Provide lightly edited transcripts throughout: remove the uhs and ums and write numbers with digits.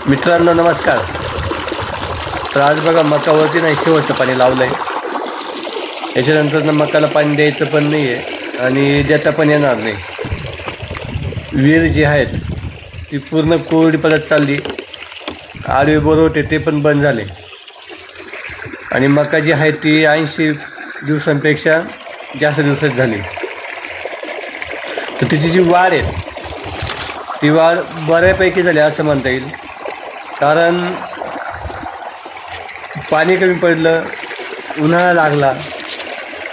मित्रांनो नमस्कार। तर आज बघा मकावरती नाही शेवटचं पाणी लावलं आहे। याच्यानंतर मकाला पाणी द्यायचं पण नाही आहे आणि देता पण येणार नाही। विहीर जी आहेत ती पूर्ण कोरडी पडत चालली, आडवे बोर होते ते पण बंद झाले आणि मका जी आहे ती 80 दिवसांपेक्षा जास्त दिवसात झाली। तर तिची जी वाढ आहे ती वाढ बऱ्यापैकी झाली असं म्हणता येईल, कारण पाणी कमी पडलं, उन्हाळा लागला,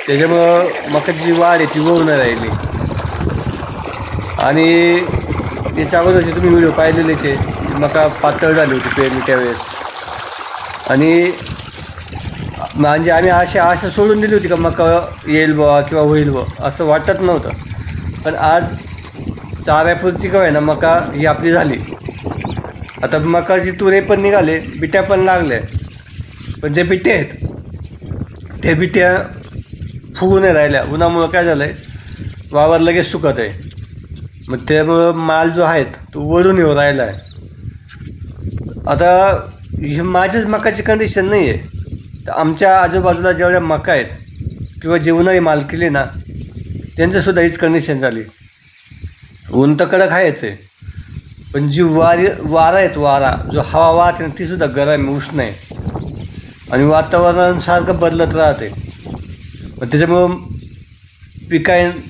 त्याच्यामुळं मकाची जी वाढ आहे ती होऊन राहिली। आणि त्याच्या अगोदरचे तुम्ही व्हिडिओ पाहिलेलेच आहे, मका पातळ झाली होती पेरणी त्यावेळेस। आणि म्हणजे आम्ही आशा सोडून दिली होती का मका येईल बुवा किंवा होईल बुवा असं वाटत नव्हतं, पण आज चाऱ्यापुरती काय ना मका ही आपली झाली। आता मकाची तुरे पण निघाले, बिट्या पण लागल्या, पण जे बिट्या आहेत ते बिट्या फुगून नाही राहिल्या। उन्हामुळं काय झालं आहे, वावर लगेच सुकत आहे, मग त्यामुळं माल जो आहे तो वळून येऊ राहिला आहे। आता ही माझ्याच मकाची कंडिशन नाही आहे, तर आमच्या आजूबाजूला जेवढ्या मका आहेत किंवा जे उन्हाळी माल केले ना त्यांचंसुद्धा हीच कंडिशन झाली। ऊन तर कडक आहेच आहे, पण जी वारा आहेत, वारा जो हवा वाहते ना तीसुद्धा गरम उष्ण आहे आणि वातावरण सारखं बदलत राहते। पण त्याच्यामुळं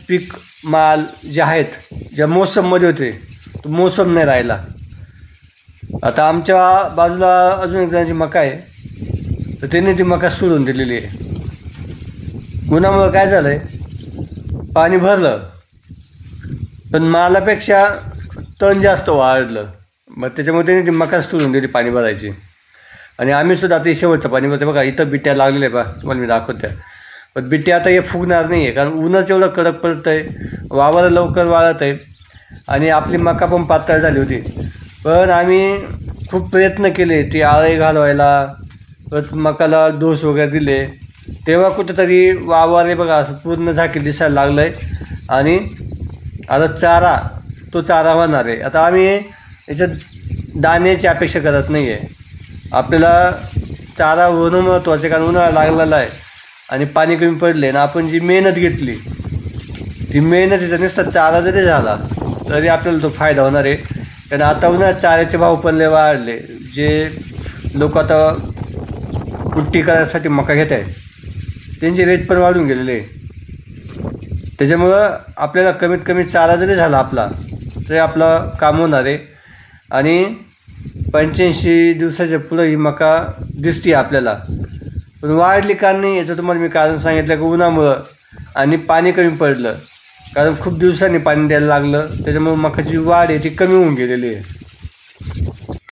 पीक माल जे आहेत ज्या मोसममध्ये होते तो मोसम नाही राहिला। आता आमच्या बाजूला अजून एक जणांची मका आहे, तर त्यांनी ती मका सोडून दिलेली आहे। उन्हामुळं काय झालं आहे, पाणी भरलं पण मालापेक्षा तण जास्त वाढलं, मग त्याच्यामुळे त्यांनी ती मका सोडून दिली पाणी भरायची। आणि आम्हीसुद्धा आता शेवटचं पाणी भरते बघा, इथं बिट्या लागलेल्या आहे बा, तुम्हाला मी दाखवत्या। पण बिट्या आता हे फुगणार नाही आहे, कारण ऊनच एवढं कडक पडतं आहे, वावर लवकर वाळत आहे आणि आपली मका पण पातळ झाली होती। पण आम्ही खूप प्रयत्न केले ती आळे घालवायला, परत मकाला डोस वगैरे दिले, तेव्हा कुठंतरी वावर बघा असं पूर्ण झाकील दिसायला लागलं आहे। आणि आता चारा होणार आहे। आता आम्ही याच्यात दाण्याची अपेक्षा करत नाही आहे, आपल्याला चारा होणं महत्त्वाचं आहे, कारण उन्हाळा लागलेला आहे आणि पाणी कमी पडले ना, आपण जी मेहनत घेतली ती मेहनतीचा नुसता चारा जरी झाला तरी आपल्याला तो फायदा होणार आहे। कारण आता उन्हाळ्यात चाऱ्याचे भाव पण लय वाढले, जे लोक आता कुट्टी करायसाठी मका घेत आहेत त्यांचे रेट पण वाढून गेलेले आहे। त्याच्यामुळं आपल्याला कमीत कमी चारा जरी झाला आपला तरी आपलं काम होणार आहे। आणि 85 दिवसाच्या पुढं ही मका दिसते आपल्याला, पण वाढली का नाही याचं तुम्हाला मी कारण सांगितलं की उन्हामुळं आणि पाणी कमी पडलं, कारण खूप दिवसांनी पाणी द्यायला लागलं, त्याच्यामुळे मकाची वाढ आहे ती कमी होऊन गेलेली आहे।